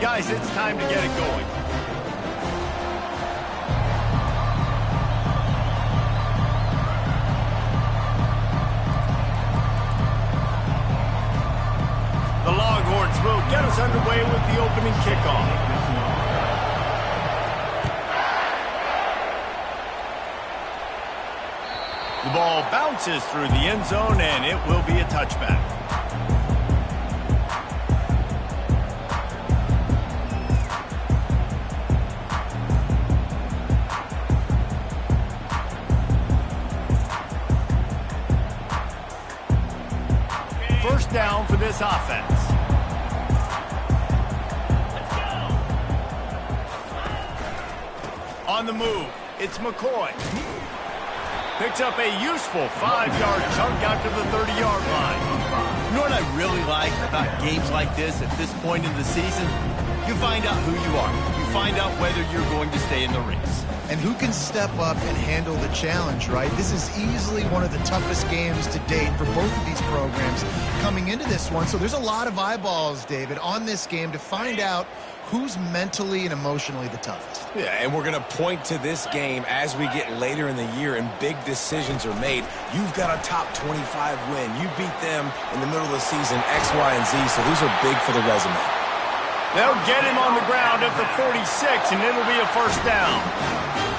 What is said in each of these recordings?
Guys, it's time to get it going. The Longhorns will get us underway with the opening kickoff. The ball bounces through the end zone, and it will be a touchback. First down for this offense. On the move, it's McCoy. Picks up a useful 5-yard chunk out to the 30-yard line. You know what I really like about games like this at this point in the season? You find out who you are. You find out whether you're going to stay in the race. And who can step up and handle the challenge, right? This is easily one of the toughest games to date for both of these programs coming into this one. So there's a lot of eyeballs, David, on this game to find out who's mentally and emotionally the toughest. Yeah, and we're going to point to this game as we get later in the year and big decisions are made. You've got a top 25 win. You beat them in the middle of the season, X, Y, and Z, so these are big for the resume. They'll get him on the ground at the 46, and it'll be a first down.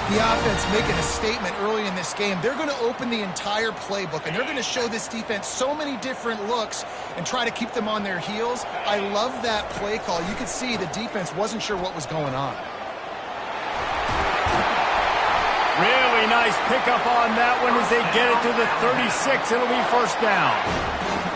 The offense making a statement early in this game. They're going to open the entire playbook, and they're going to show this defense so many different looks and try to keep them on their heels. I love that play call. You could see the defense wasn't sure what was going on. Really nice pickup on that one as they get it to the 36. It'll be first down.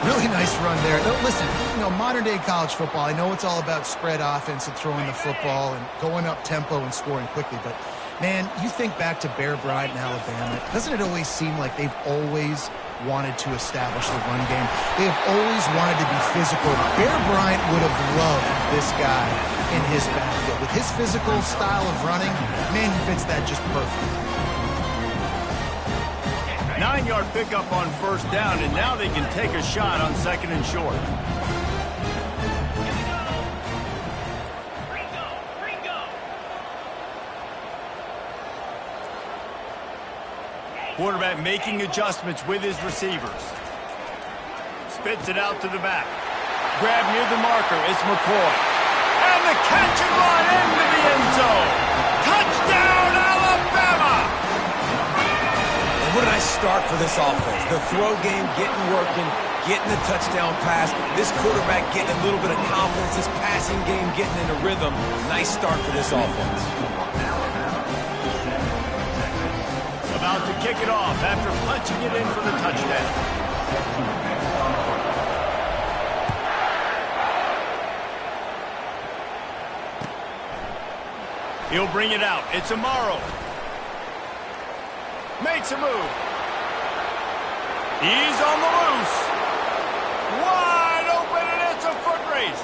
Really nice run there. Now, listen, you know, modern-day college football, I know it's all about spread offense and throwing the football and going up tempo and scoring quickly, but man, you think back to Bear Bryant in Alabama, doesn't it always seem like they've always wanted to establish the run game? They have always wanted to be physical. Bear Bryant would have loved this guy in his backfield. With his physical style of running, man, he fits that just perfect. 9-yard pickup on first down, and now they can take a shot on second and short. Quarterback making adjustments with his receivers. Spits it out to the back. Grab near the marker. It's McCoy. And the catch and run into the end zone. Touchdown, Alabama! And what did I start for this offense? The throw game getting working, getting the touchdown pass. This quarterback getting a little bit of confidence. This passing game getting in a rhythm. Nice start for this offense. About to kick it off after punching it in for the touchdown. He'll bring it out. It's Amaro. Makes a move. He's on the loose. Wide open, and it's a foot race.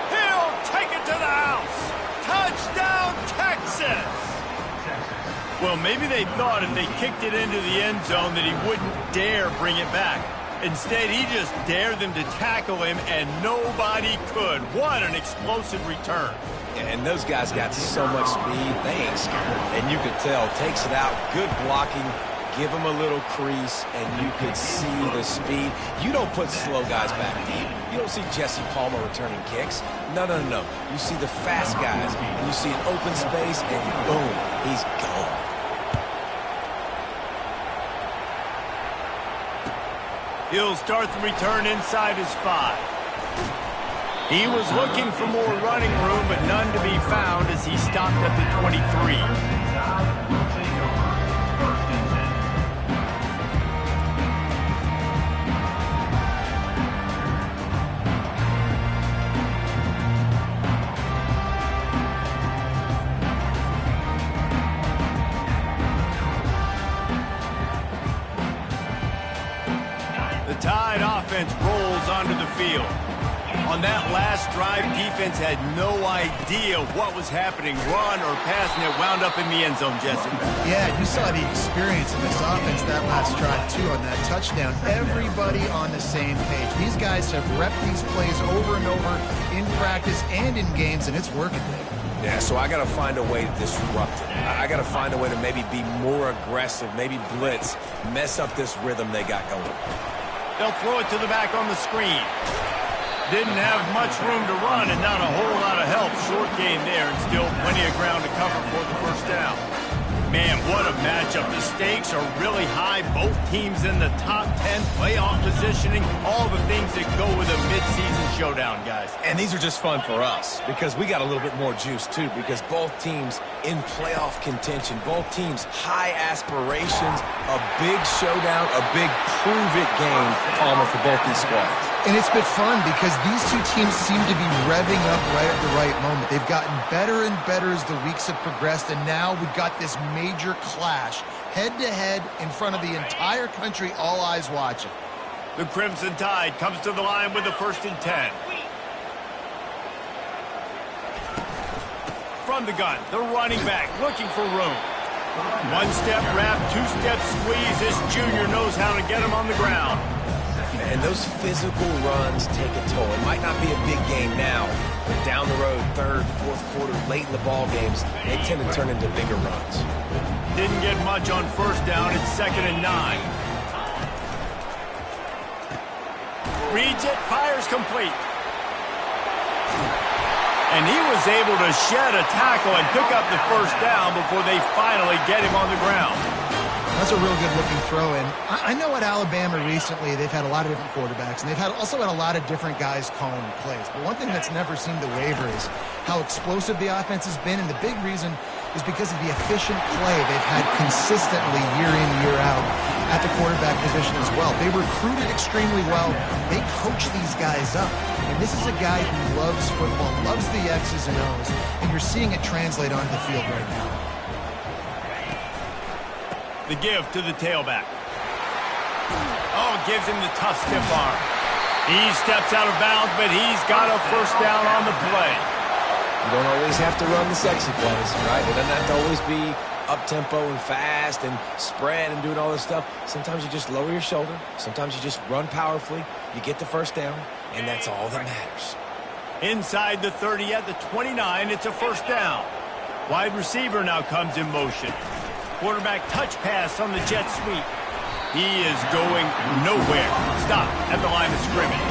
He'll take it to the house. Touchdown, Texas! Well, maybe they thought if they kicked it into the end zone that he wouldn't dare bring it back. Instead, he just dared them to tackle him, and nobody could. What an explosive return. And those guys got so much speed, they ain't scared. And you could tell, takes it out, good blocking, give him a little crease, and you could see the speed. You don't put slow guys back deep. You don't see Jesse Palmer returning kicks. No, no, no, no. You see the fast guys, and you see an open space, and boom, he's gone. He'll start the return inside his 5. He was looking for more running room, but none to be found as he stopped at the 23. The Tide offense rolls onto the field. On that last drive, defense had no idea what was happening, run or pass, and it wound up in the end zone, Jesse. Yeah, you saw the experience in this offense that last drive, too, on that touchdown. Everybody on the same page. These guys have repped these plays over and over in practice and in games, and it's working. Yeah, so I got to find a way to disrupt it. I got to find a way to maybe be more aggressive, maybe blitz, mess up this rhythm they got going. They'll throw it to the back on the screen. Didn't have much room to run and not a whole lot of help. Short gain there and still plenty of ground to cover for the first down. Man, what a matchup. The stakes are really high. Both teams in the top 10, playoff positioning, all the things that go with a midseason showdown, guys. And these are just fun for us because we got a little bit more juice, too, because both teams in playoff contention, both teams high aspirations, a big showdown, a big prove-it game, Palmer, for both these squads. And it's been fun because these two teams seem to be revving up right at the right moment. They've gotten better and better as the weeks have progressed, and now we've got this major clash, head-to-head in front of the entire country, all eyes watching. The Crimson Tide comes to the line with the 1st and 10. From the gun, the running back looking for room. One-step wrap, two-step squeeze. This junior knows how to get him on the ground. And those physical runs take a toll. It might not be a big game now, but down the road, 3rd, 4th quarter, late in the ball games, they tend to turn into bigger runs. Didn't get much on 1st down. It's 2nd and 9. Reads it, fires complete. And he was able to shed a tackle and pick up the 1st down before they finally get him on the ground. That's a real good-looking throw. And I know at Alabama recently they've had a lot of different quarterbacks, and they've also had a lot of different guys calling plays. But one thing that's never seemed to waver is how explosive the offense has been, and the big reason is because of the efficient play they've had consistently year in, year out at the quarterback position as well. They recruited extremely well. They coach these guys up. And this is a guy who loves football, loves the X's and O's, and you're seeing it translate onto the field right now. The give to the tailback. Oh, gives him the tough stiff arm. He steps out of bounds, but he's got a 1st down on the play. You don't always have to run the sexy plays, right? It doesn't have to always be up-tempo and fast and spread and doing all this stuff. Sometimes you just lower your shoulder. Sometimes you just run powerfully. You get the 1st down, and that's all that matters. Inside the 30 at the 29, it's a 1st down. Wide receiver now comes in motion. Quarterback touch pass on the jet sweep. He is going nowhere. Stop at the line of scrimmage.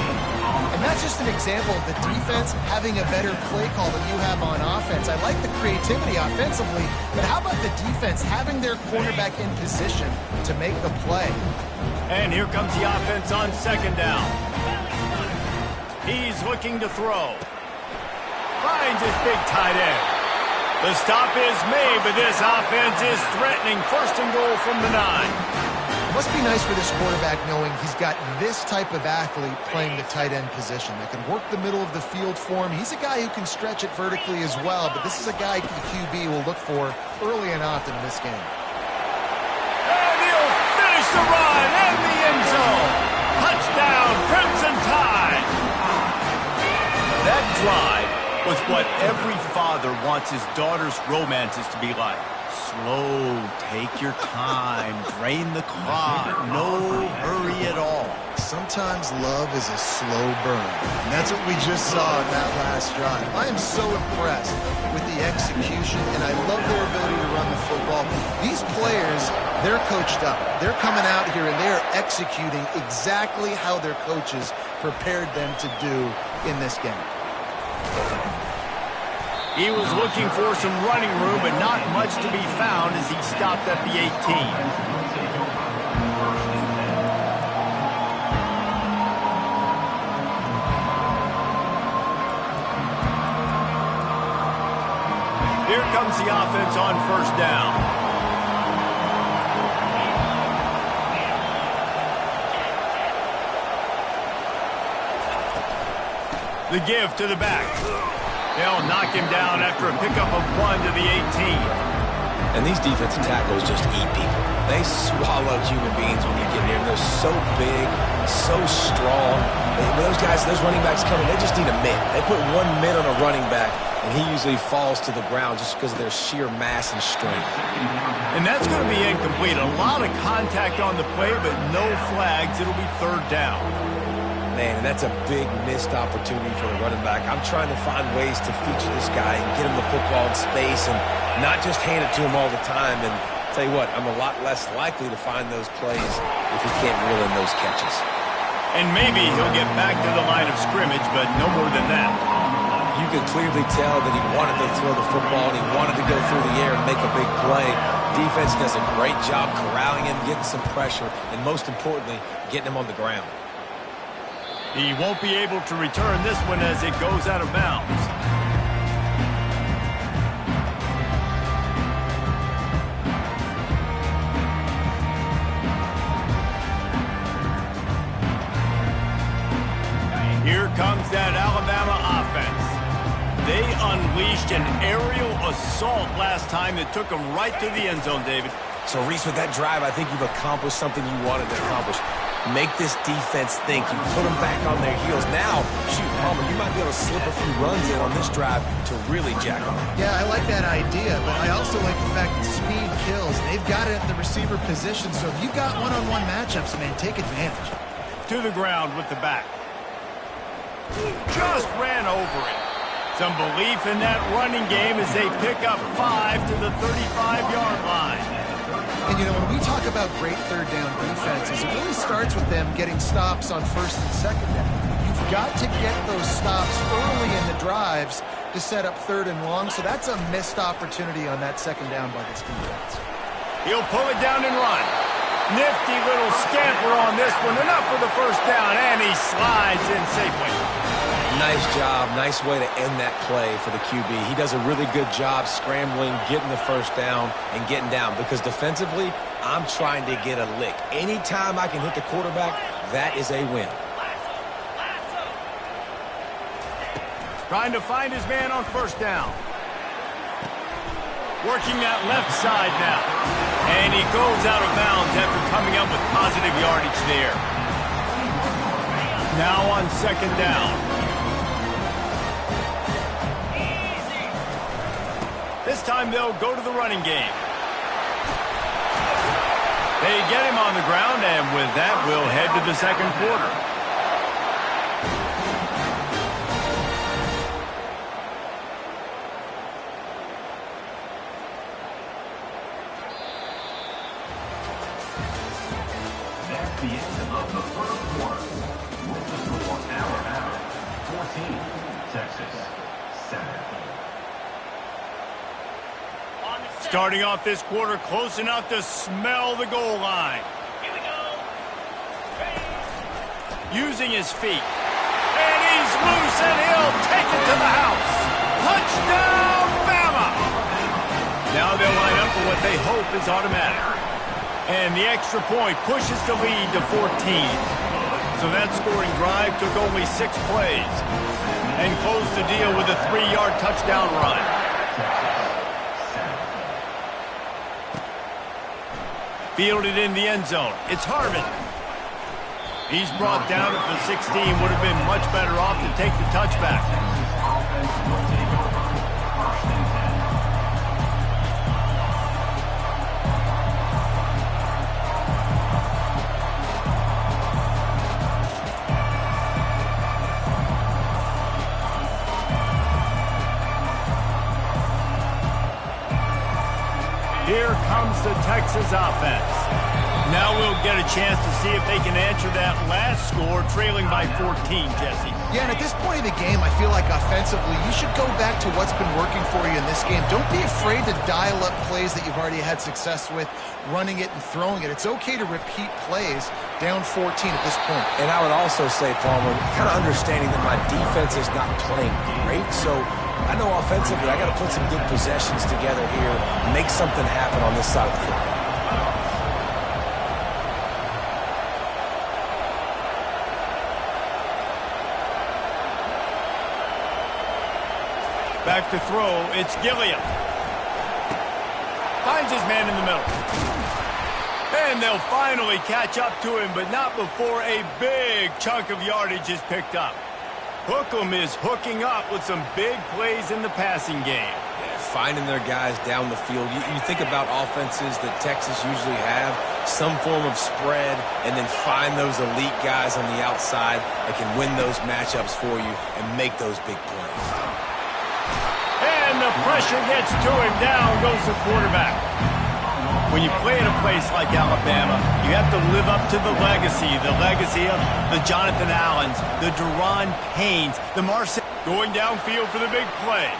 And that's just an example of the defense having a better play call than you have on offense. I like the creativity offensively, but how about the defense having their quarterback in position to make the play? And here comes the offense on 2nd down. He's looking to throw. Finds his big tight end. The stop is made, but this offense is threatening. 1st and goal from the 9. It must be nice for this quarterback knowing he's got this type of athlete playing the tight end position that can work the middle of the field for him. He's a guy who can stretch it vertically as well, but this is a guy the QB will look for early and often in this game. And he'll finish the run in the end zone. Touchdown, Crimson Tide. That drive was what every father wants his daughter's romances to be like. Slow, take your time, drain the clock, no hurry at all. Sometimes love is a slow burn, and that's what we just saw in that last drive. I am so impressed with the execution, and I love their ability to run the football. These players, they're coached up. They're coming out here, and they're executing exactly how their coaches prepared them to do in this game. He was looking for some running room, but not much to be found as he stopped at the 18. Here comes the offense on 1st down. The give to the back. They'll knock him down after a pickup of 1 to the 18. And these defensive tackles just eat people. They swallow human beings when you get near them. They're so big, so strong. Those guys, those running backs coming, they just need a mid. They put one mid on a running back, and he usually falls to the ground just because of their sheer mass and strength. And that's going to be incomplete. A lot of contact on the play, but no flags. It'll be third down. Man, and that's a big missed opportunity for the running back. I'm trying to find ways to feature this guy and get him the football in space and not just hand it to him all the time. And tell you what, I'm a lot less likely to find those plays if he can't reel in those catches. And maybe he'll get back to the line of scrimmage, but no more than that. You could clearly tell that he wanted to throw the football and he wanted to go through the air and make a big play. Defense does a great job corralling him, getting some pressure, and most importantly, getting him on the ground. He won't be able to return this one as it goes out of bounds. Here comes that Alabama offense. They unleashed an aerial assault last time that took them right to the end zone, David. So, Reese, with that drive, I think you've accomplished something you wanted to accomplish. Make this defense think. You put them back on their heels. Now, shoot, Palmer, you might be able to slip a few runs in on this drive to really jack them. Yeah, I like that idea, but I also like the fact that speed kills. They've got it at the receiver position, so if you've got one-on-one matchups, man, take advantage. To the ground with the back. Just ran over it. Some belief in that running game as they pick up 5 to the 35-yard line. And, you know, when we talk about great third down defenses, it really starts with them getting stops on first and second down. You've got to get those stops early in the drives to set up third and long, so that's a missed opportunity on that second down by this defense. He'll pull it down and run. Nifty little scamper on this one. Enough for the first down, and he slides in safely. Nice job. Nice way to end that play for the QB. He does a really good job scrambling, getting the first down, and getting down. Because defensively, I'm trying to get a lick. Anytime I can hit the quarterback, that is a win. Trying to find his man on first down. Working that left side now. And he goes out of bounds after coming up with positive yardage there. Now on second down. This time they'll go to the running game. They get him on the ground, and with that, we'll head to the second quarter. That's the end of the first quarter. With the score, Alabama 14, Texas 7. Starting off this quarter close enough to smell the goal line. Here we go. Using his feet. And he's loose, and he'll take it to the house. Touchdown, Bama! Now they'll line up for what they hope is automatic. And the extra point pushes the lead to 14. So that scoring drive took only 6 plays. And closed the deal with a 3-yard touchdown run. Fielded in the end zone. It's Harvin. He's brought down at the 16. Would have been much better off to take the touchback. Here comes the Texas offense. Now we'll get a chance to see if they can answer that last score, trailing by 14, Jesse. Yeah, and at this point in the game, I feel like offensively, you should go back to what's been working for you in this game. Don't be afraid to dial up plays that you've already had success with, running it and throwing it. It's okay to repeat plays down 14 at this point. And I would also say, Palmer, kind of understanding that my defense is not playing great, so I know offensively I got to put some good possessions together here, make something happen on this side of the football. Back to throw, it's Gilliam. finds his man in the middle. And they'll finally catch up to him, but not before a big chunk of yardage is picked up. Hook'em is hooking up with some big plays in the passing game. Yeah, finding their guys down the field. You think about offenses that Texas usually have, some form of spread, and then find those elite guys on the outside that can win those matchups for you and make those big plays. And the pressure gets to him. Down goes the quarterback. When you play in a place like Alabama, you have to live up to the legacy of the Jonathan Allens, the Deron Paynes, the Marcel. Going downfield for the big play.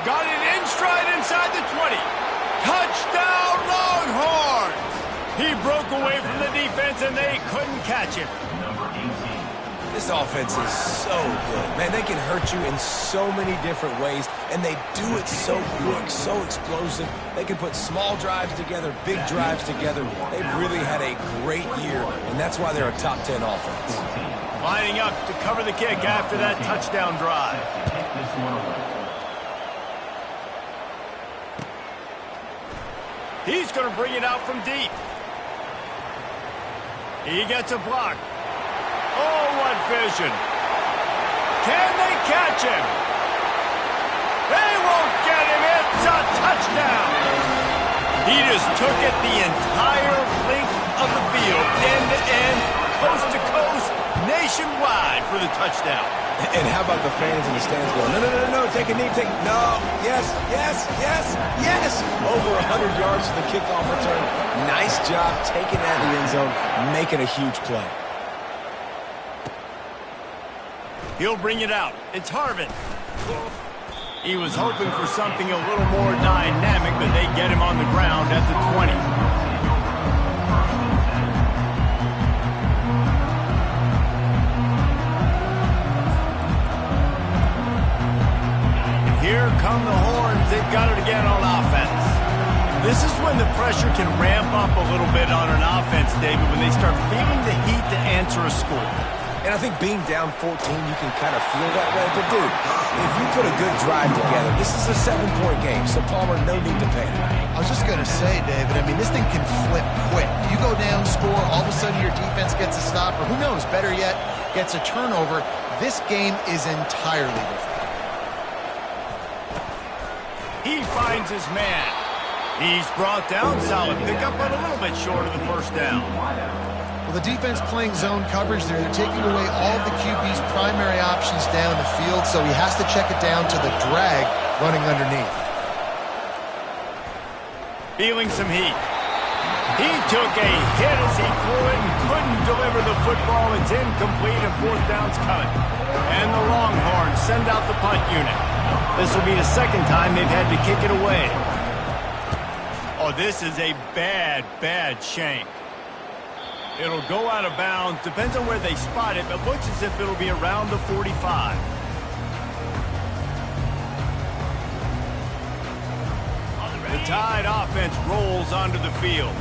Got it in stride inside the 20. Touchdown, Longhorns! He broke away from the defense, and they couldn't catch him. Number 18. This offense is so good. Man, they can hurt you in so many different ways, and they do it so quick, so explosive. They can put small drives together, big drives together. They've really had a great year, and that's why they're a top 10 offense. Lining up to cover the kick after that touchdown drive. Take this one away. He's going to bring it out from deep. He gets a block. Oh, what vision. Can they catch him? They won't get him. It's a touchdown. He just took it the entire length of the field, end to end, coast to coast, nationwide for the touchdown. And how about the fans in the stands going, no, take a knee, no, yes. Over 100 yards to the kickoff return. Nice job taking it out of the end zone, making a huge play. He'll bring it out. It's Harvin. He was hoping for something a little more dynamic, but they get him on the ground at the 20. And here come the Horns. They've got it again on offense. This is when the pressure can ramp up a little bit on an offense, David, when they start feeling the heat to answer a score. And I think being down 14, you can kind of feel that way. But, dude, if you put a good drive together, this is a 7-point game, so Palmer, no need to panic. I was just going to say, David, I mean, this thing can flip quick. You go down, score, all of a sudden your defense gets a stop, or who knows, better yet, gets a turnover. This game is entirely different. He finds his man. He's brought down. Solid pickup, but a little bit short of the first down. Well, the defense playing zone coverage there. They're taking away all of the QB's primary options down the field, so he has to check it down to the drag running underneath. Feeling some heat. He took a hit as he threw it and couldn't deliver the football. It's incomplete and fourth down's coming. And the Longhorns send out the punt unit. This will be the second time they've had to kick it away. Oh, this is a bad shank. It'll go out of bounds. Depends on where they spot it, but looks as if it'll be around the 45. The Tide offense rolls onto the field.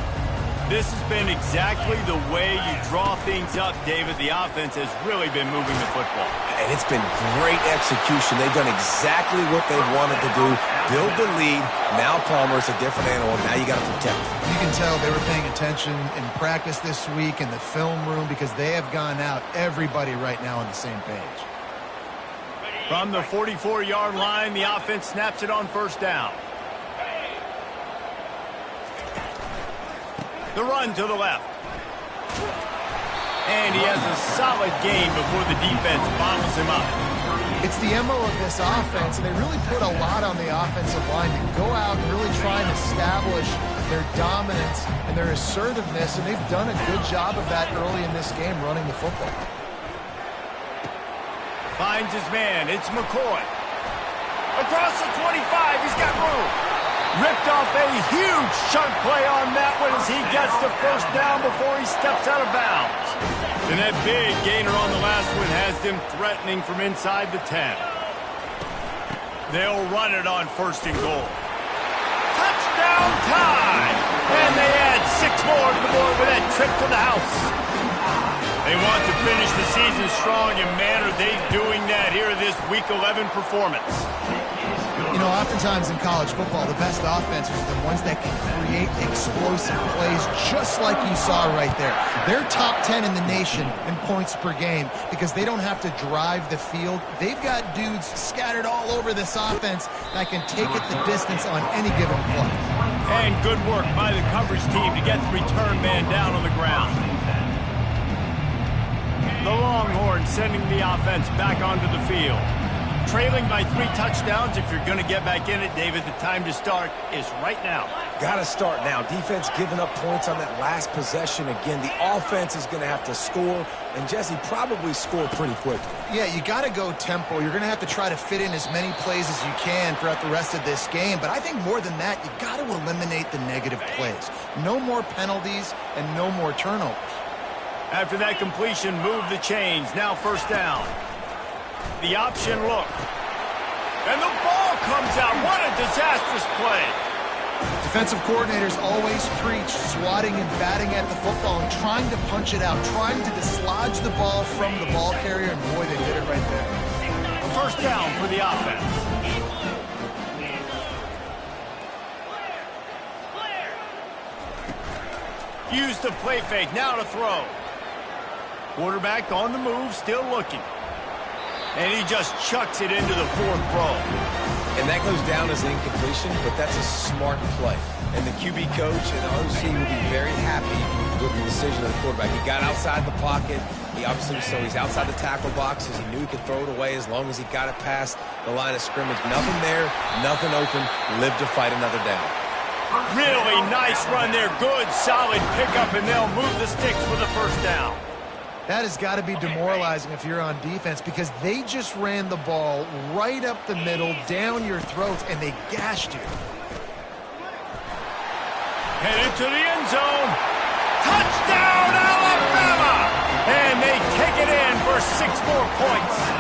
This has been exactly the way you draw things up, David. The offense has really been moving the football. And it's been great execution. They've done exactly what they've wanted to do. Build the lead. Now Palmer's a different animal. Now you got to protect him. You can tell they were paying attention in practice this week in the film room because they have gone out, everybody right now on the same page. From the 44-yard line, the offense snaps it on first down. The run to the left. And he has a solid game before the defense bottles him up. It's the MO of this offense, and they really put a lot on the offensive line to go out and really try and establish their dominance and their assertiveness, and they've done a good job of that early in this game running the football. Finds his man. It's McCoy. Across the 25. He's got room. Ripped off a huge chunk play on that one as he gets the first down before he steps out of bounds. And that big gainer on the last one has them threatening from inside the 10. They'll run it on first and goal. Touchdown time! And they add 6 more to the board with that trip to the house. They want to finish the season strong, and man, are they doing that here in this Week 11 performance. You know, oftentimes in college football, the best offenses are the ones that can create explosive plays just like you saw right there. They're top 10 in the nation in points per game because they don't have to drive the field. They've got dudes scattered all over this offense that can take it the distance on any given play. And good work by the coverage team to get the return man down on the ground. The Longhorns sending the offense back onto the field. Trailing by 3 touchdowns. If you're going to get back in it, David, the time to start is right now. Got to start now. Defense giving up points on that last possession. Again, the offense is going to have to score, and Jesse probably score pretty quickly. Yeah, you got to go tempo. You're going to have to try to fit in as many plays as you can throughout the rest of this game. But I think more than that, you got to eliminate the negative plays. No more penalties and no more turnovers. After that completion, move the chains. Now first down. The option look. And the ball comes out. What a disastrous play. Defensive coordinators always preach swatting and batting at the football and trying to punch it out, trying to dislodge the ball from the ball carrier, and boy, they did it right there. First down for the offense. Use the play fake. Now to throw. Quarterback on the move, still looking. And he just chucks it into the 4th row. And that goes down as an incompletion, but that's a smart play. And the QB coach and the OC will be very happy with the decision of the quarterback. He got outside the pocket. He's outside the tackle box as he knew he could throw it away as long as he got it past the line of scrimmage. Nothing there, nothing open. Live to fight another down. Really nice run there. Good, solid pickup, and they'll move the sticks for the first down. That has got to be demoralizing if you're on defense because they just ran the ball right up the middle, down your throats, and they gashed you. Headed to the end zone. Touchdown, Alabama! And they take it in for 6 more points.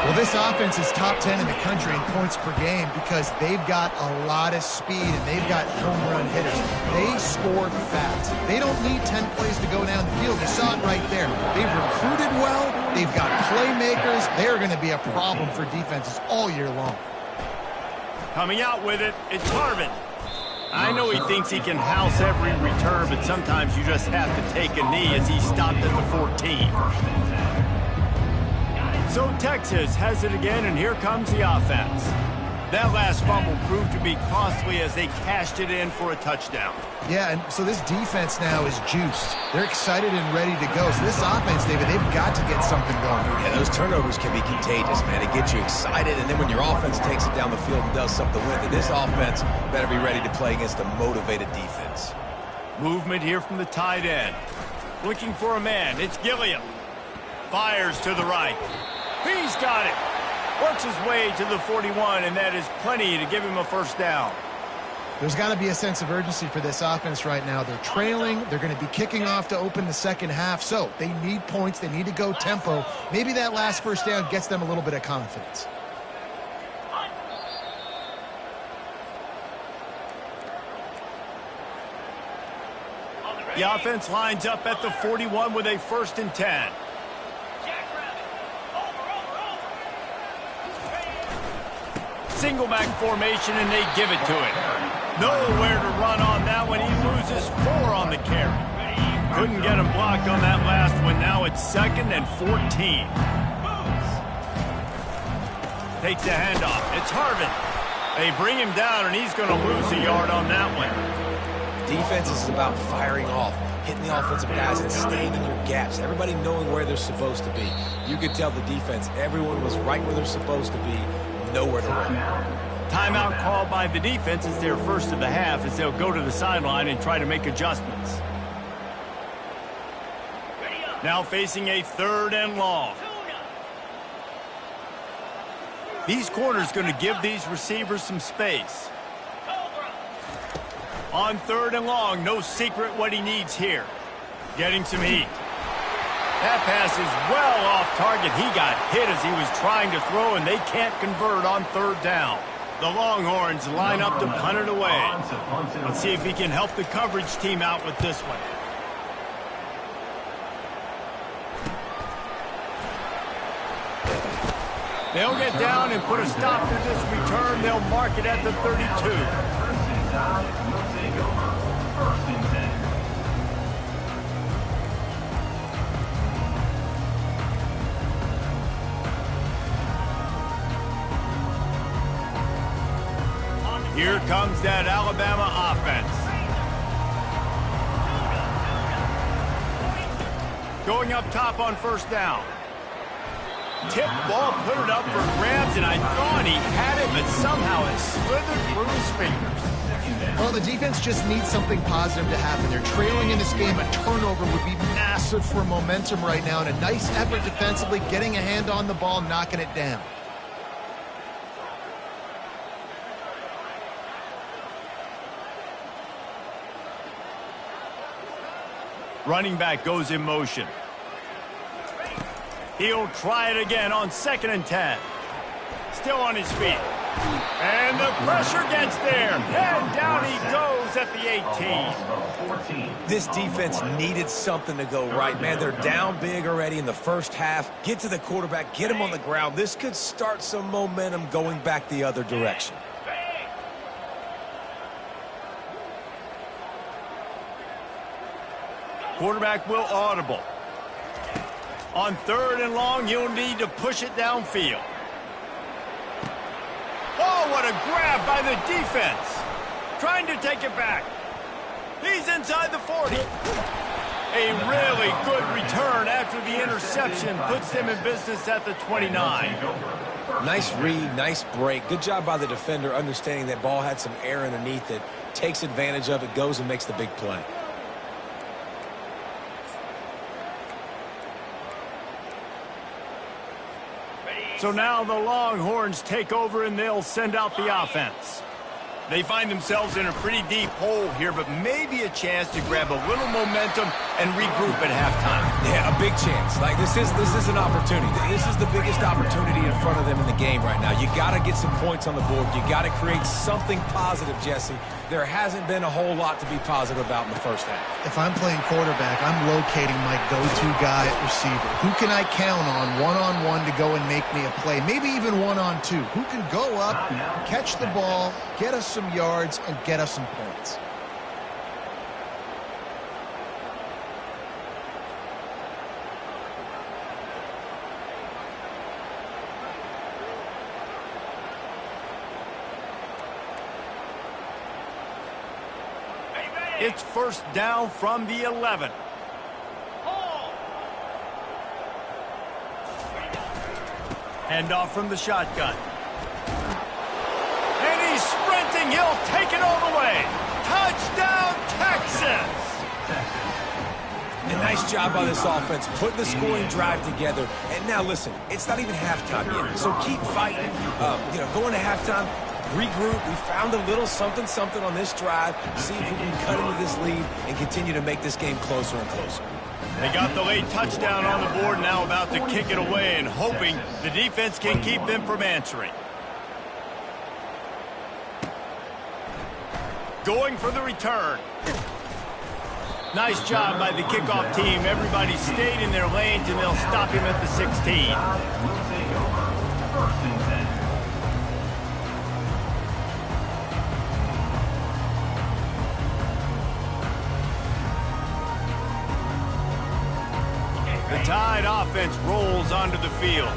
Well, this offense is top 10 in the country in points per game because they've got a lot of speed and they've got home run hitters. They score fast. They don't need 10 plays to go down the field. You saw it right there. They've recruited well. They've got playmakers. They're going to be a problem for defenses all year long. Coming out with it, it's Harvin. I know he thinks he can house every return, but sometimes you just have to take a knee as he stopped at the 14. So Texas has it again, and here comes the offense. That last fumble proved to be costly as they cashed it in for a touchdown. Yeah, and so this defense now is juiced. They're excited and ready to go. So this offense, David, they've got to get something going. Yeah, those turnovers can be contagious, man. It gets you excited, and then when your offense takes it down the field and does something with it, this offense better be ready to play against a motivated defense. Movement here from the tight end. Looking for a man. It's Gilliam. Fires to the right. He's got it. Works his way to the 41, and that is plenty to give him a first down. There's got to be a sense of urgency for this offense right now. They're trailing. They're going to be kicking off to open the second half, so they need points. They need to go tempo. Maybe that last first down gets them a little bit of confidence. The offense lines up at the 41 with a 1st and 10. Single back formation, and they give it to him. Nowhere to run on that one. He loses 4 on the carry. Couldn't get him blocked on that last one. Now it's 2nd and 14. Takes the handoff. It's Harvin. They bring him down, and he's going to lose a yard on that one. Defense is about firing off, hitting the offensive guys and staying in your gaps. Everybody knowing where they're supposed to be. You could tell the defense, everyone was right where they're supposed to be. Nowhere to run. Timeout called by the defense is their first of the half as they'll go to the sideline and try to make adjustments. Now facing a 3rd and long. These corners going to give these receivers some space. On 3rd and long, no secret what he needs here. Getting some heat. That pass is well off target. He got hit as he was trying to throw, and they can't convert on 3rd down. The Longhorns line up to punt it away. Let's see if he can help the coverage team out with this one. They'll get down and put a stop to this return. They'll mark it at the 32. First and 10. Here comes that Alabama offense. Going up top on first down. Tip ball, put it up for grabs, and I thought he had it, but somehow it slithered through his fingers. Well, the defense just needs something positive to happen. They're trailing in this game. A turnover would be massive for momentum right now, and a nice effort defensively, getting a hand on the ball, knocking it down. Running back goes in motion. He'll try it again on 2nd and 10. Still on his feet. And the pressure gets there. And down he goes at the 18. This defense needed something to go right, man. They're down big already in the first half. Get to the quarterback, get him on the ground. This could start some momentum going back the other direction. Quarterback will audible. On 3rd and long, you'll need to push it downfield. Oh, what a grab by the defense. Trying to take it back. He's inside the 40. A really good return after the interception puts them in business at the 29. Nice read, nice break. Good job by the defender understanding that ball had some air underneath it. Takes advantage of it, goes and makes the big play. So now the Longhorns take over and they'll send out the offense. They find themselves in a pretty deep hole here, but maybe a chance to grab a little momentum and regroup at halftime. Yeah, a big chance. Like this is an opportunity. This is the biggest opportunity in front of them in the game right now. You got to get some points on the board. You got to create something positive, Jesse. There hasn't been a whole lot to be positive about in the first half. If I'm playing quarterback, I'm locating my go-to guy at receiver. Who can I count on one-on-one to go and make me a play? Maybe even one-on-two. Who can go up, catch the ball, get us some yards, and get us some points? It's first down from the 11. Hand off from the shotgun. And he's sprinting. He'll take it all the way. Touchdown, Texas! A nice job by this offense, putting the scoring drive together. And now listen, it's not even halftime yet, so keep fighting. Going to halftime, regroup. We found a little something on this drive. See if we can cut into this lead and continue to make this game closer and closer. They got the late touchdown on the board, now about to kick it away and hoping the defense can keep them from answering. Going for the return. Nice job by the kickoff team. Everybody stayed in their lanes, and they'll stop him at the 16. The Tide offense rolls onto the field.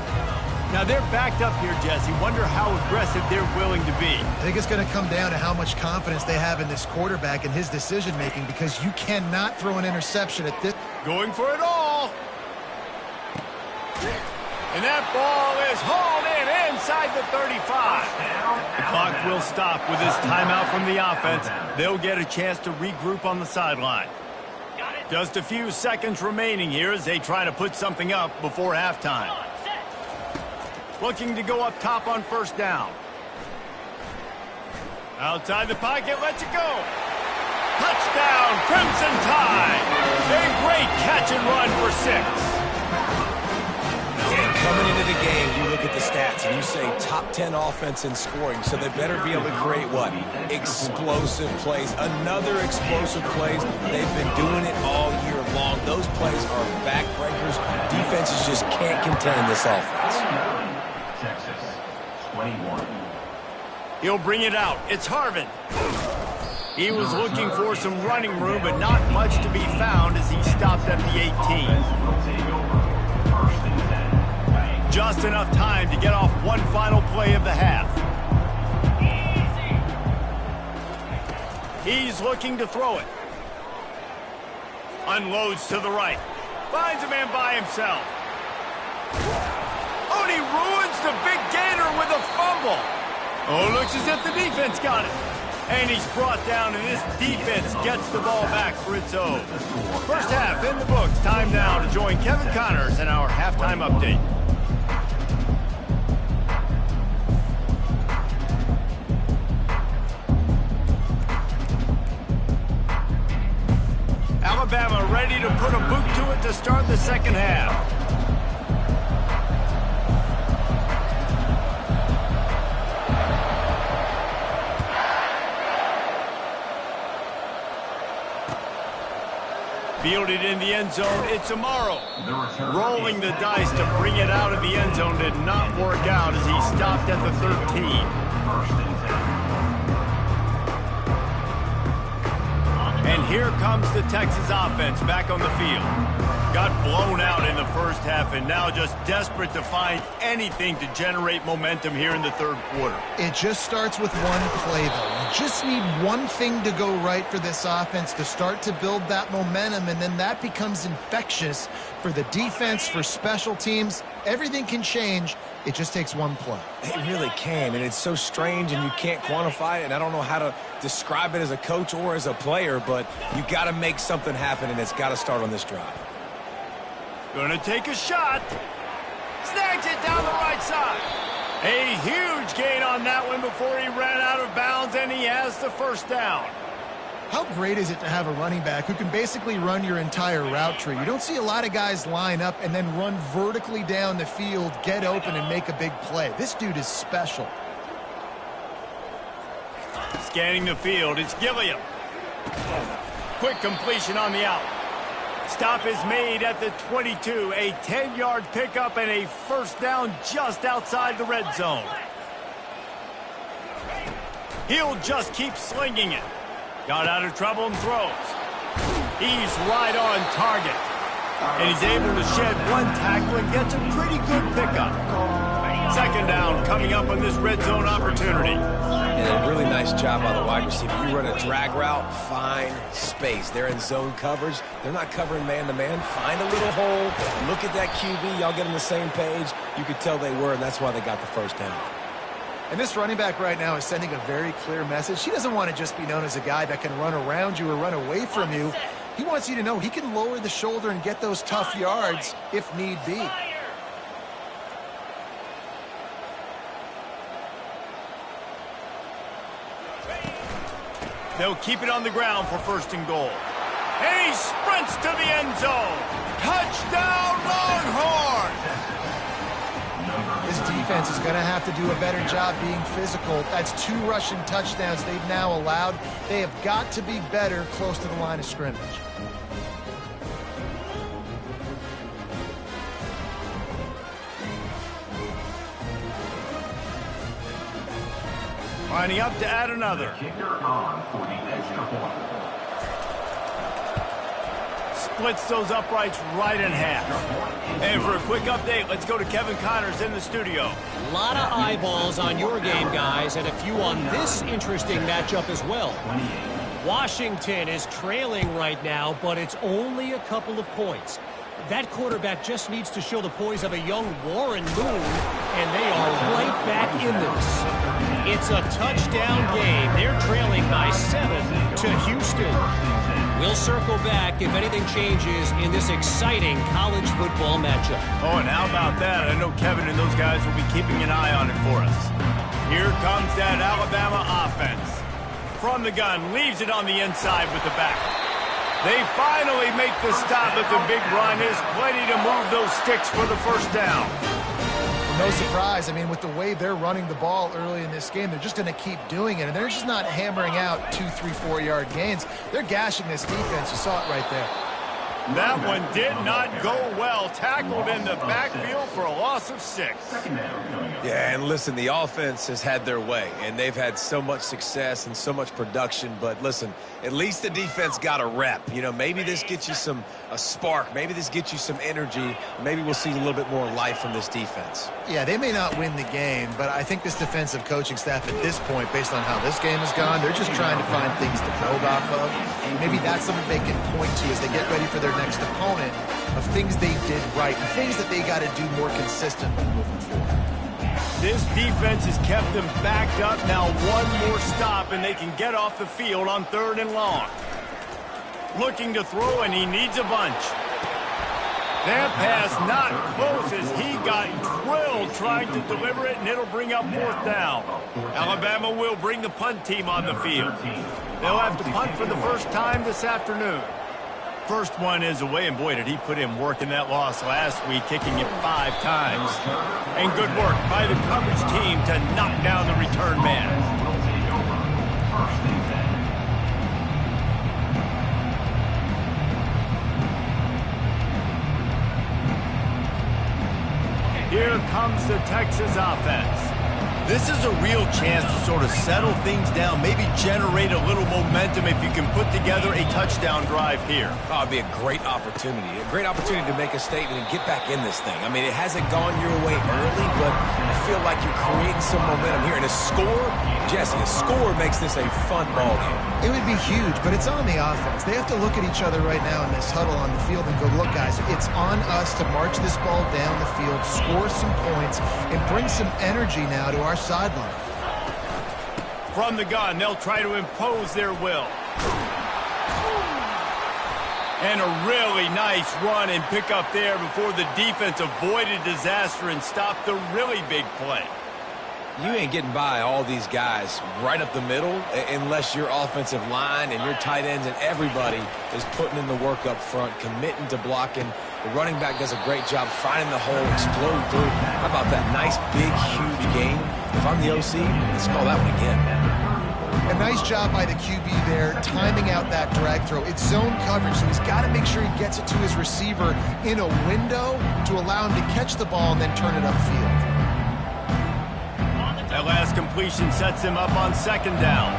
Now they're backed up here, Jesse. Wonder how aggressive they're willing to be. I think it's going to come down to how much confidence they have in this quarterback and his decision-making, because you cannot throw an interception at this. Going for it all. And that ball is hauled in inside the 35. The clock will stop with this timeout from the offense. They'll get a chance to regroup on the sideline. Just a few seconds remaining here as they try to put something up before halftime. Looking to go up top on first down. Outside the pocket, lets it go. Touchdown, Crimson Tide. A great catch and run for 6. And coming into the game, you look at the stats and you say top 10 offense in scoring, so they better be able to create what? Explosive plays. Another explosive plays. They've been doing it all year long. Those plays are backbreakers. Defenses just can't contend this offense. Texas. He'll bring it out. It's Harvin. He was looking for some running room, but not much to be found as he stopped at the 18. Just enough time to get off one final play of the half. He's looking to throw it. Unloads to the right. Finds a man by himself. Oh, and he ruins the big gainer with a fumble. Oh, looks as if the defense got it. And he's brought down, and this defense gets the ball back for its own. First half in the books. Time now to join Kevin Connors in our halftime update. Alabama ready to put a boot to it to start the second half. Fielded in the end zone, it's Amaro. Rolling the dice to bring it out of the end zone did not work out as he stopped at the 13. And here comes the Texas offense back on the field. Got blown out in the first half and now just desperate to find anything to generate momentum here in the third quarter. It just starts with one play, though. You just need one thing to go right for this offense to start to build that momentum, and then that becomes infectious for the defense, for special teams. Everything can change. It just takes one play. It really can, and it's so strange, and you can't quantify it, and I don't know how to describe it as a coach or as a player, but you got to make something happen, and it's got to start on this drive. Gonna take a shot. Snags it down the right side. A huge gain on that one before he ran out of bounds, and he has the first down. How great is it to have a running back who can basically run your entire route tree? You don't see a lot of guys line up and then run vertically down the field, get open, and make a big play. This dude is special. Scanning the field, it's Gilliam. Quick completion on the out. Stop is made at the 22. A 10-yard pickup and a first down just outside the red zone. He'll just keep slinging it. Got out of trouble and throws. He's right on target. And he's able to shed one tackle and gets a pretty good pickup. Second down coming up on this red zone opportunity. And a really nice job by the wide receiver. You run a drag route, find space. They're in zone coverage. They're not covering man-to-man. Find a little hole. Look at that QB. Y'all get on the same page. You could tell they were, and that's why they got the first down. And this running back right now is sending a very clear message. He doesn't want to just be known as a guy that can run around you or run away from you. He wants you to know he can lower the shoulder and get those tough yards if need be. They'll keep it on the ground for first and goal. And he sprints to the end zone. Touchdown, Longhorn! This defense is going to have to do a better job being physical. That's 2 rushing touchdowns they've now allowed. They have got to be better close to the line of scrimmage. Lining up to add another. Kicker on for the extra point. Splits those uprights right in half. And for a quick update, let's go to Kevin Connors in the studio. A lot of eyeballs on your game, guys, and a few on this interesting matchup as well. Washington is trailing right now, but it's only a couple of points. That quarterback just needs to show the poise of a young Warren Moon, and they are right back in this. It's a touchdown game. They're trailing by 7 to Houston. We'll circle back if anything changes in this exciting college football matchup. Oh, and how about that? I know Kevin and those guys will be keeping an eye on it for us. Here comes that Alabama offense. From the gun, leaves it on the inside with the back. They finally make the stop at the big run. There's plenty to move those sticks for the first down. No surprise. I mean, with the way they're running the ball early in this game, they're just going to keep doing it. And they're just not hammering out 2, 3, 4-yard gains. They're gashing this defense. You saw it right there. That one did not go well. Tackled in the backfield for a loss of 6. Yeah, and listen, the offense has had their way, and they've had so much success and so much production. But listen, at least the defense got a rep. You know, maybe this gets you a spark. Maybe this gets you some energy. Maybe we'll see a little bit more life from this defense. Yeah, they may not win the game, but I think this defensive coaching staff at this point, based on how this game has gone, they're just trying to find things to build off of. Maybe that's something they can point to as they get ready for their next opponent, of things they did right and things that they got to do more consistently moving forward. This defense has kept them backed up. Now one more stop and they can get off the field on 3rd and long. Looking to throw, and he needs a bunch. That pass not close as he got drilled trying to deliver it, and it'll bring up 4th down. Alabama will bring the punt team on the field. They'll have to punt for the first time this afternoon. First one is away, and boy, did he put in work in that loss last week, kicking it 5 times. And good work by the coverage team to knock down the return man. Here comes the Texas offense. This is a real chance to sort of settle things down, maybe generate a little momentum if you can put together a touchdown drive here. Oh, it'd be a great opportunity to make a statement and get back in this thing. I mean, it hasn't gone your way early, but I feel like you're creating some momentum here. And a score, Jesse, a score makes this a fun ball game. It would be huge, but it's on the offense. They have to look at each other right now in this huddle on the field and go, look, guys, it's on us to march this ball down the field, score some points, and bring some energy now to our sideline. From the gun, they'll try to impose their will. And a really nice run and pick up there before the defense avoided disaster and stopped the really big play. You ain't getting by all these guys right up the middle unless your offensive line and your tight ends and everybody is putting in the work up front, committing to blocking. The running back does a great job finding the hole, explode through. How about that nice, big, huge game? If I'm the OC, let's call that one again. A nice job by the QB there, timing out that drag throw. It's zone coverage, so he's got to make sure he gets it to his receiver in a window to allow him to catch the ball and then turn it upfield. That last completion sets him up on 2nd down.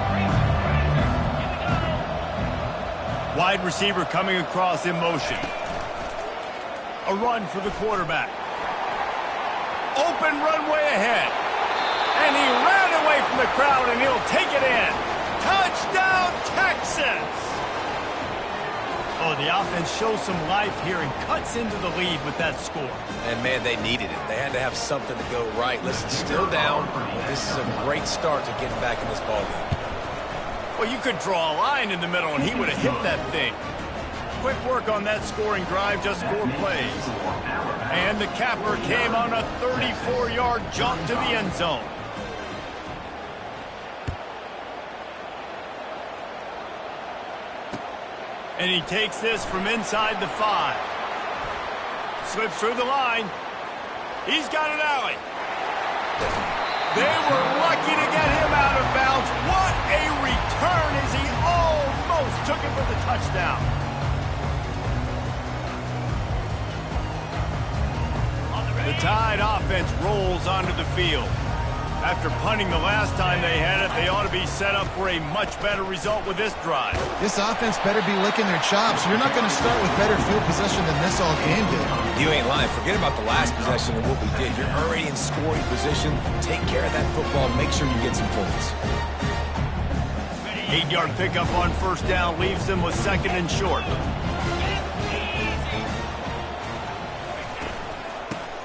Wide receiver coming across in motion. A run for the quarterback. Open runway ahead. And he ran away from the crowd, and he'll take it in. Touchdown, Texas! Oh, the offense shows some life here and cuts into the lead with that score. And, man, they needed it. They had to have something to go right. Listen, still down, but this is a great start to getting back in this ballgame. Well, you could draw a line in the middle, and he would have hit that thing. Quick work on that scoring drive, just 4 plays. And the capper came on a 34-yard jump to the end zone. And he takes this from inside the 5. Slips through the line. He's got an alley. They were lucky to get him out of bounds. What a return as he almost took it for the touchdown. The Tide offense rolls onto the field. After punting the last time they had it, they ought to be set up for a much better result with this drive. This offense better be licking their chops. You're not going to start with better field possession than this all game did. You ain't lying. Forget about the last possession and what we did. You're already in scoring position. Take care of that football. Make sure you get some points. 8-yard pickup on 1st down leaves them with 2nd and short.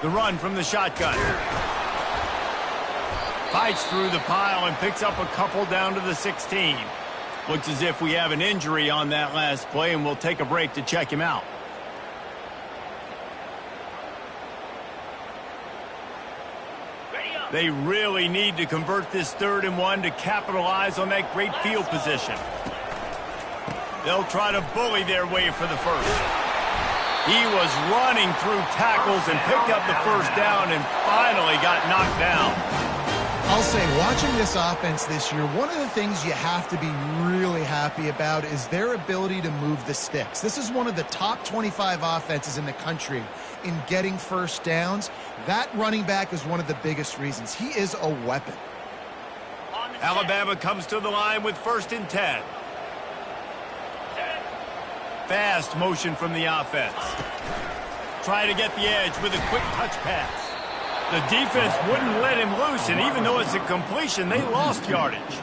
The run from the shotgun. Fights through the pile and picks up a couple down to the 16. Looks as if we have an injury on that last play, and we'll take a break to check him out. They really need to convert this 3rd and 1 to capitalize on that great field position. They'll try to bully their way for the first. He was running through tackles and picked up the 1st down and finally got knocked down. I'll say, watching this offense this year, one of the things you have to be really happy about is their ability to move the sticks. This is one of the top 25 offenses in the country in getting first downs. That running back is one of the biggest reasons. He is a weapon. Alabama comes to the line with 1st and 10. Fast motion from the offense. Try to get the edge with a quick touch pass. The defense wouldn't let him loose, and even though it's a completion, they lost yardage.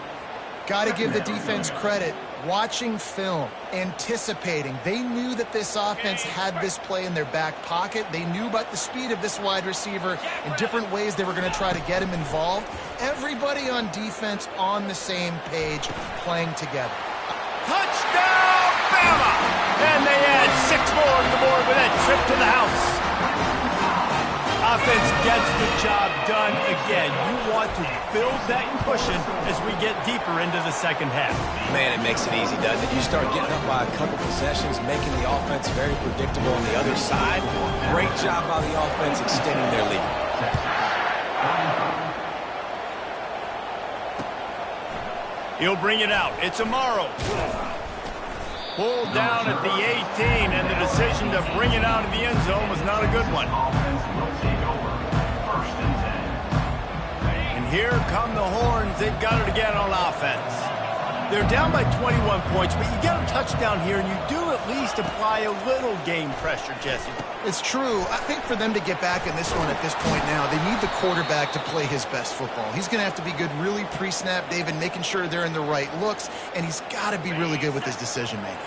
Got to give the defense credit. Watching film, anticipating. They knew that this offense had this play in their back pocket. They knew about the speed of this wide receiver and different ways they were going to try to get him involved. Everybody on defense on the same page, playing together. Touchdown, Bama! And they add 6 more to the board with that trip to the house. Offense gets the job done again. You want to build that cushion as we get deeper into the second half. Man, it makes it easy, doesn't it? You start getting up by a couple possessions, making the offense very predictable on the other side. Great job by the offense extending their lead. He'll bring it out. It's Amaro. Pulled down at the 18, and the decision to bring it out of the end zone was not a good one. And here come the horns. They've got it again on offense. They're down by 21 points, but you get a touchdown here, and you do at least apply a little game pressure, Jesse. It's true. I think for them to get back in this one at this point now, they need the quarterback to play his best football. He's going to have to be good really pre-snap, David, making sure they're in the right looks, and he's got to be really good with his decision-making.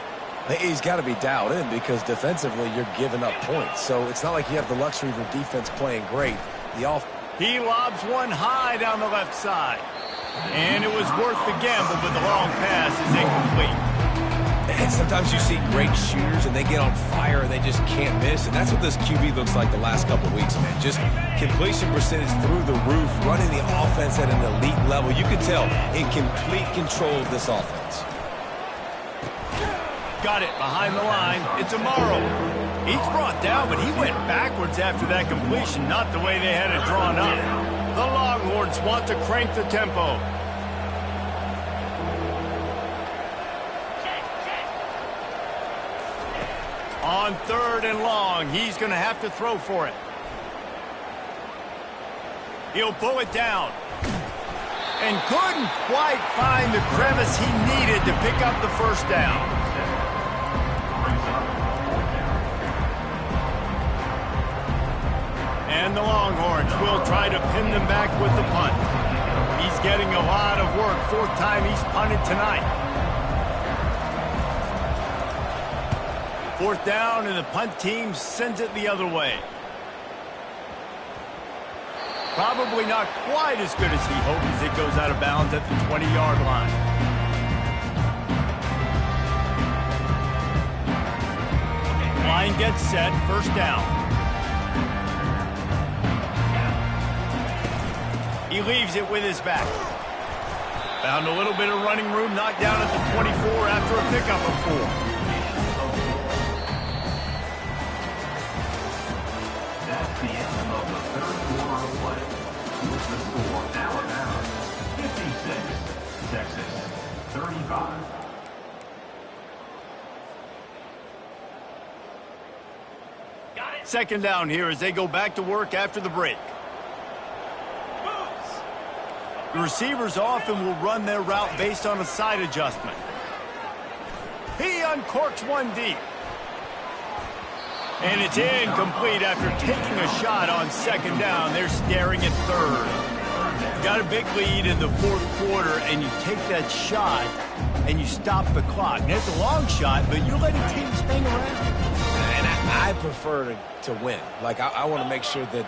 He's got to be dialed in because defensively you're giving up points. So it's not like you have the luxury of your defense playing great. He lobs one high down the left side. And it was worth the gamble, but the long pass is incomplete. And sometimes you see great shooters, and they get on fire, and they just can't miss. And that's what this QB looks like the last couple of weeks, man. Just completion percentage through the roof, running the offense at an elite level. You can tell in complete control of this offense. Got it behind the line. It's Amaro. He's brought down, but he went backwards after that completion, not the way they had it drawn up. The Longhorns want to crank the tempo. On 3rd and long, he's going to have to throw for it. He'll pull it down. And couldn't quite find the crevice he needed to pick up the first down. And the Longhorns will try to pin them back with the punt. He's getting a lot of work. 4th time he's punted tonight. 4th down, and the punt team sends it the other way. Probably not quite as good as he hoped as it goes out of bounds at the 20-yard line. Line gets set, 1st down. He leaves it with his back. Found a little bit of running room, knocked down at the 24 after a pickup of 4. That's the end of the 3rd quarter of play. With the score, Alabama 56, Texas 35. Second down here as they go back to work after the break. The receivers often will run their route based on a side adjustment. He uncorks one deep. And it's incomplete after taking a shot on 2nd down. They're staring at 3rd. Got a big lead in the 4th quarter, and you take that shot, and you stop the clock. And it's a long shot, but you're letting teams hang around. And I prefer to win. Like, I want to make sure that,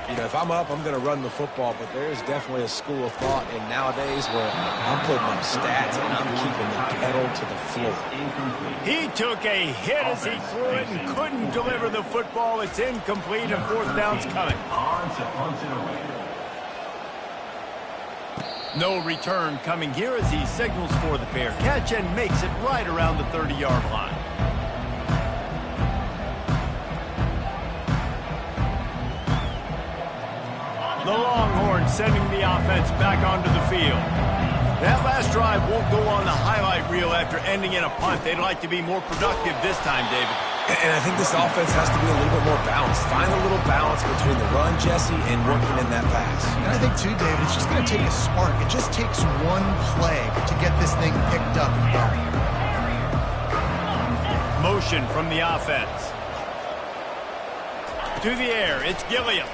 you know, if I'm up, I'm going to run the football, but there's definitely a school of thought in nowadays where I'm putting up stats and I'm keeping the pedal to the floor. He took a hit as he threw it and couldn't deliver the football. It's incomplete, and 4th down's coming. No return coming here as he signals for the fair catch and makes it right around the 30-yard line. The Longhorns sending the offense back onto the field. That last drive won't go on the highlight reel after ending in a punt. They'd like to be more productive this time, David. And I think this offense has to be a little bit more balanced. Find a little balance between the run, Jesse, and working in that pass. And I think, too, David, it's just going to take a spark. It just takes one play to get this thing picked up and going. Motion from the offense. To the air, it's Gilliam.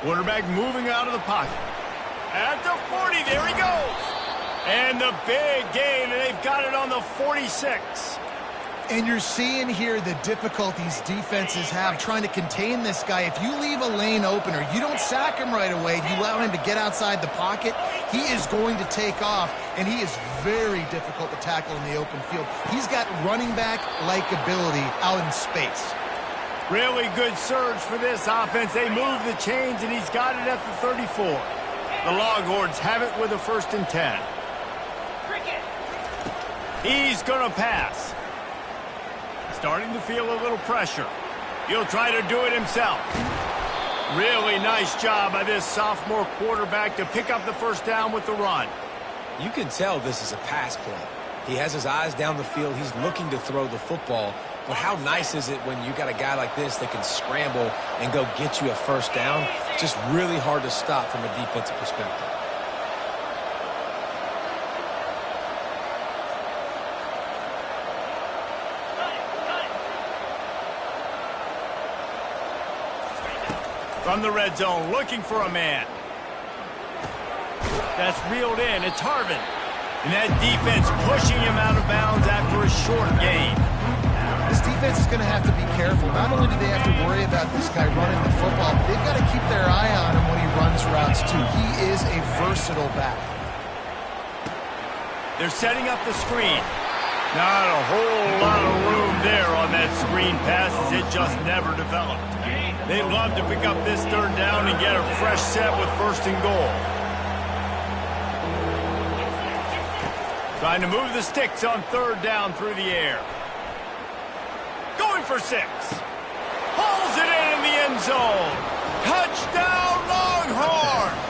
Quarterback moving out of the pocket. At the 40, there he goes. And the big gain, and they've got it on the 46. And you're seeing here the difficulties defenses have trying to contain this guy. If you leave a lane open or you don't sack him right away, you allow him to get outside the pocket, he is going to take off, and he is very difficult to tackle in the open field. He's got running back-like ability out in space. Really good surge for this offense. They move the chains, and he's got it at the 34. The Longhorns have it with a 1st and 10. He's going to pass. Starting to feel a little pressure. He'll try to do it himself. Really nice job by this sophomore quarterback to pick up the 1st down with the run. You can tell this is a pass play. He has his eyes down the field. He's looking to throw the football. But how nice is it when you got a guy like this that can scramble and go get you a 1st down? It's just really hard to stop from a defensive perspective. From the red zone, looking for a man. That's reeled in. It's Harvin. And that defense pushing him out of bounds after a short gain. This defense is going to have to be careful. Not only do they have to worry about this guy running the football, but they've got to keep their eye on him when he runs routes, too. He is a versatile back. They're setting up the screen. Not a whole lot of room there on that screen pass as it just never developed. They'd love to pick up this 3rd down and get a fresh set with 1st and goal. Trying to move the sticks on 3rd down through the air. Going for 6. Hauls it in the end zone. Touchdown, Longhorns!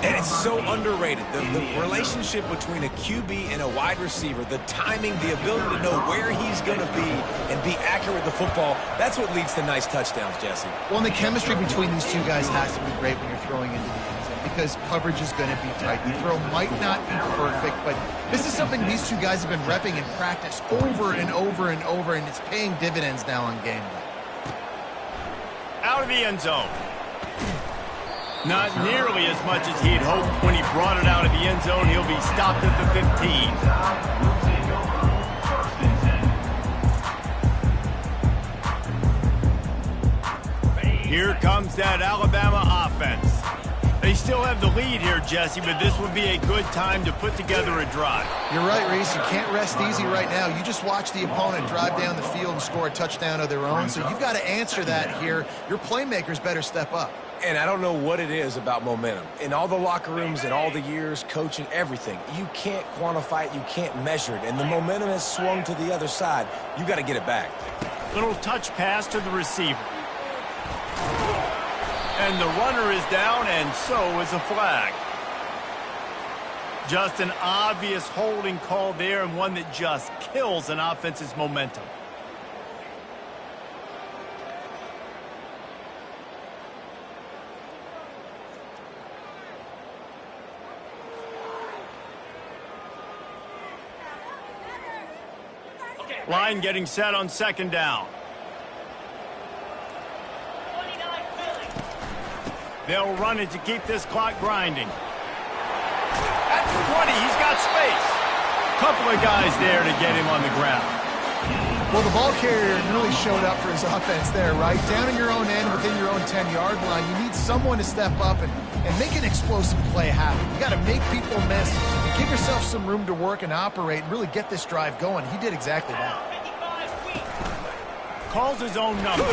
And it's so underrated. The relationship between a QB and a wide receiver, the timing, the ability to know where he's going to be and be accurate with the football, that's what leads to nice touchdowns, Jesse. Well, and the chemistry between these two guys has to be great when you're throwing into the end zone because coverage is going to be tight. The throw might not be perfect, but this is something these two guys have been repping in practice over and over and over, and it's paying dividends now on game day. Out of the end zone. Not nearly as much as he'd hoped when he brought it out of the end zone. He'll be stopped at the 15. Here comes that Alabama offense. They still have the lead here, Jesse, but this would be a good time to put together a drive. You're right, Reese. You can't rest easy right now. You just watch the opponent drive down the field and score a touchdown of their own, so you've got to answer that here. Your playmakers better step up. And I don't know what it is about momentum. In all the locker rooms and all the years, coaching, everything, you can't quantify it, you can't measure it. And the momentum has swung to the other side. You got to get it back. Little touch pass to the receiver. And the runner is down, and so is a flag. Just an obvious holding call there, and one that just kills an offense's momentum. Line getting set on 2nd down. They'll run it to keep this clock grinding. At the 20, he's got space. Couple of guys there to get him on the ground. Well, the ball carrier really showed up for his offense there, right? Down in your own end, within your own 10-yard line, you need someone to step up and make an explosive play happen. You got to make people miss and give yourself some room to work and operate and really get this drive going. He did exactly that. Calls his own number.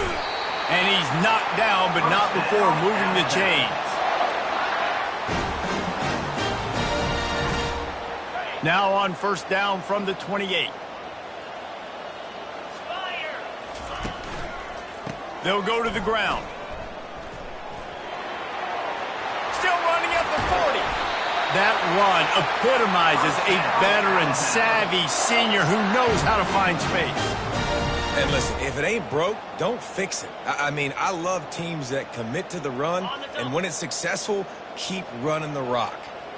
And he's knocked down, but not before moving the chains. Now on 1st down from the 28. They'll go to the ground. That run epitomizes a veteran, savvy senior who knows how to find space. And listen, if it ain't broke, don't fix it. I mean, I love teams that commit to the run, and when it's successful, keep running the rock.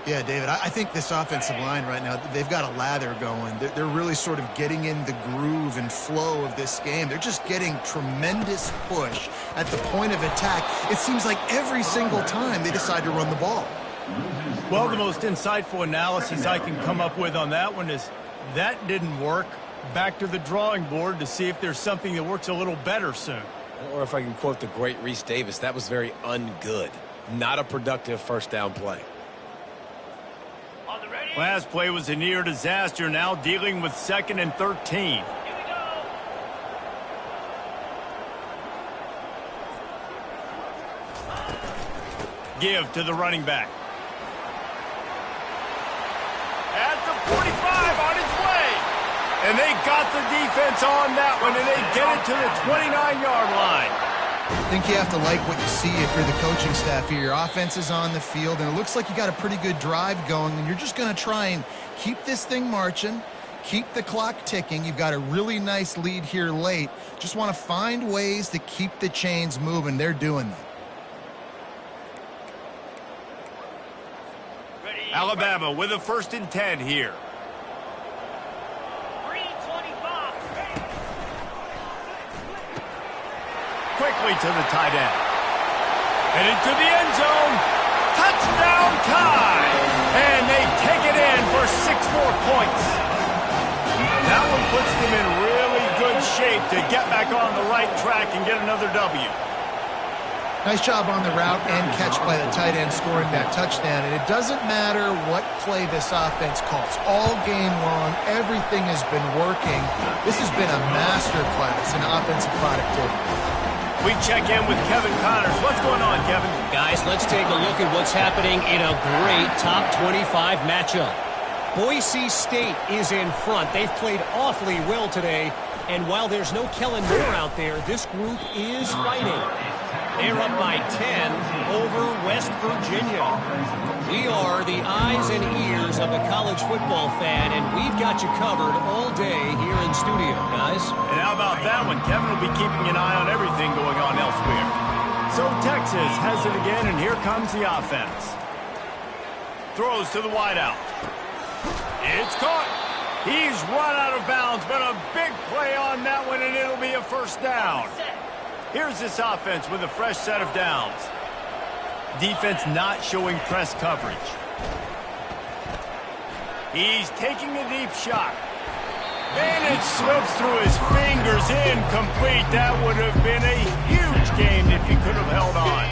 Yeah, David, I think this offensive line right now, they've got a lather going. They're really sort of getting in the groove and flow of this game. They're just getting tremendous push at the point of attack. It seems like every single time they decide to run the ball. Well, the most insightful analysis I can come up with on that one is that didn't work. Back to the drawing board to see if there's something that works a little better soon. Or if I can quote the great Reese Davis, that was very ungood. Not a productive first down play. Last play was a near disaster, now dealing with 2nd and 13. Give to the running back. At the 45, on its way. And they got the defense on that one, and they get it to the 29-yard line. I think you have to like what you see if you're the coaching staff here. Your offense is on the field, and it looks like you got a pretty good drive going, and you're just going to try and keep this thing marching, keep the clock ticking. You've got a really nice lead here late. Just want to find ways to keep the chains moving. They're doing that. Alabama with a 1st and 10 here. Quickly to the tight end. And into the end zone. Touchdown time. And they take it in for 6 more points. That one puts them in really good shape to get back on the right track and get another W. Nice job on the route and catch by the tight end scoring that touchdown. And it doesn't matter what play this offense calls. All game long, everything has been working. This has been a masterclass in offensive productivity. We check in with Kevin Connors. What's going on, Kevin? Guys, let's take a look at what's happening in a great top 25 matchup. Boise State is in front. They've played awfully well today. And while there's no Kellen Moore out there, this group is fighting. They're up by 10 over West Virginia. We are the eyes and ears of the college football fan, and we've got you covered all day here in studio, guys. And how about that one? Kevin will be keeping an eye on everything going on elsewhere. So Texas has it again, and here comes the offense. Throws to the wideout. It's caught. He's run out of bounds, but a big play on that one, and it'll be a 1st down. Here's this offense with a fresh set of downs. Defense not showing press coverage. He's taking a deep shot. And it slips through his fingers, incomplete. That would have been a huge game if he could have held on.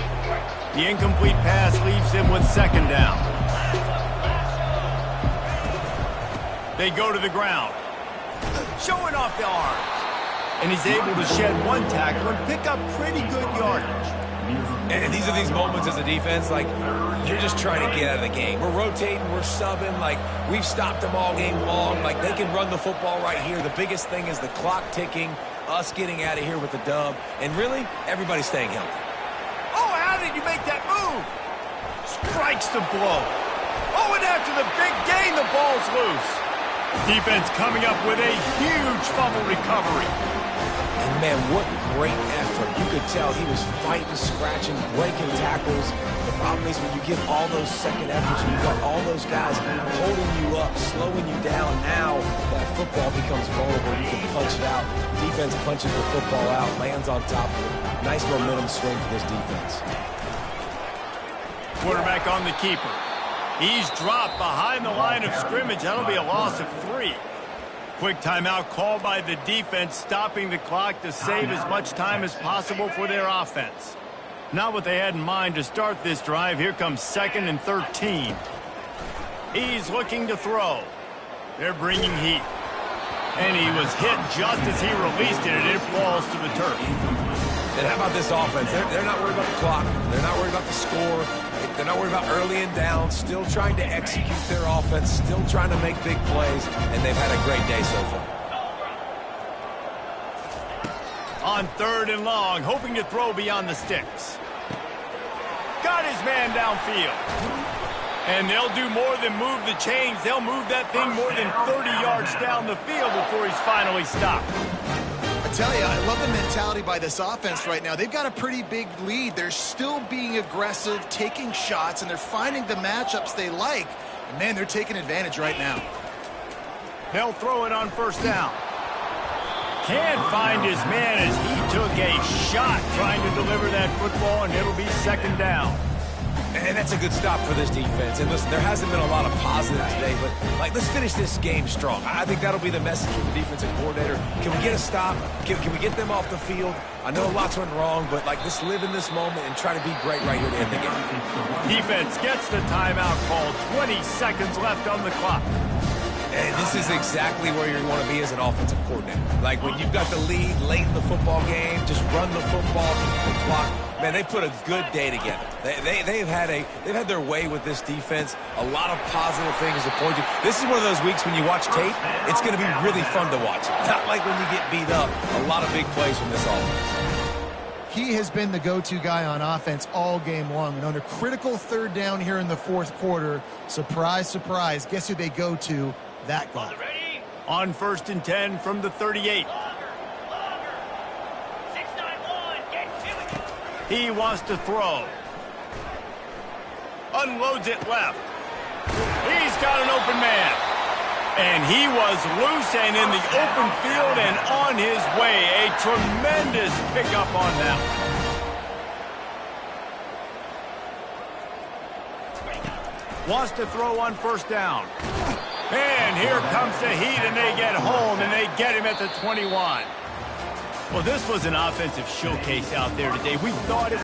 The incomplete pass leaves him with 2nd down. They go to the ground. Showing off the arms. And he's able to shed 1 tackle and pick up pretty good yardage. And these are these moments as a defense, like, you're just trying to get out of the game. We're rotating, we're subbing, like, we've stopped them all game long. Like, they can run the football right here. The biggest thing is the clock ticking, us getting out of here with the dub, and really, everybody staying healthy. Oh, how did you make that move? Strikes the blow. Oh, and after the big gain, the ball's loose. Defense coming up with a huge fumble recovery. And, man, what great effort. You could tell he was fighting, scratching, breaking tackles. The problem is when you give all those second efforts, you've got all those guys holding you up, slowing you down. Now that football becomes vulnerable. You can punch it out. Defense punches the football out, lands on top of it. Nice momentum swing for this defense. Quarterback on the keeper. He's dropped behind the line of scrimmage. That'll be a loss of 3. Quick timeout called by the defense, stopping the clock to save as much time as possible for their offense. Not what they had in mind to start this drive. Here comes 2nd and 13. He's looking to throw. They're bringing heat. And he was hit just as he released it, and it falls to the turf. And how about this offense? They're not worried about the clock. They're not worried about the score. They're not worried about early and down. Still trying to execute their offense. Still trying to make big plays. And they've had a great day so far. On 3rd and long, hoping to throw beyond the sticks. Got his man downfield. And they'll do more than move the chains. They'll move that thing more than 30 yards down the field before he's finally stopped. I tell you, I love the mentality by this offense right now. They've got a pretty big lead. They're still being aggressive, taking shots, and they're finding the matchups they like. And man, they're taking advantage right now. They'll throw it on first down. Can't find his man as he took a shot trying to deliver that football, and it'll be second down. And that's a good stop for this defense. And listen, there hasn't been a lot of positive today, but, let's finish this game strong. I think that'll be the message from the defensive coordinator. Can we get a stop? Can we get them off the field? I know lots went wrong, but, let's live in this moment and try to be great right here to end the game. Defense gets the timeout called. 20 seconds left on the clock. And this is exactly where you want to be as an offensive coordinator. When you've got the lead late in the football game, just run the football, the clock. Man, they put a good day together. They've had their way with this defense. A lot of positive things to point to. This is one of those weeks when you watch tape, it's going to be really fun to watch. Not like when you get beat up. A lot of big plays from this offense. He has been the go-to guy on offense all game long. And under critical third down here in the fourth quarter, surprise, surprise, guess who they go to? That guy. On first and 10 from the 38. He wants to throw. Unloads it left. He's got an open man. And he was loose and in the open field and on his way. A tremendous pickup on that one. Wants to throw on first down. And here comes the heat, and they get home, and they get him at the 21. Well, this was an offensive showcase out there today. We thought it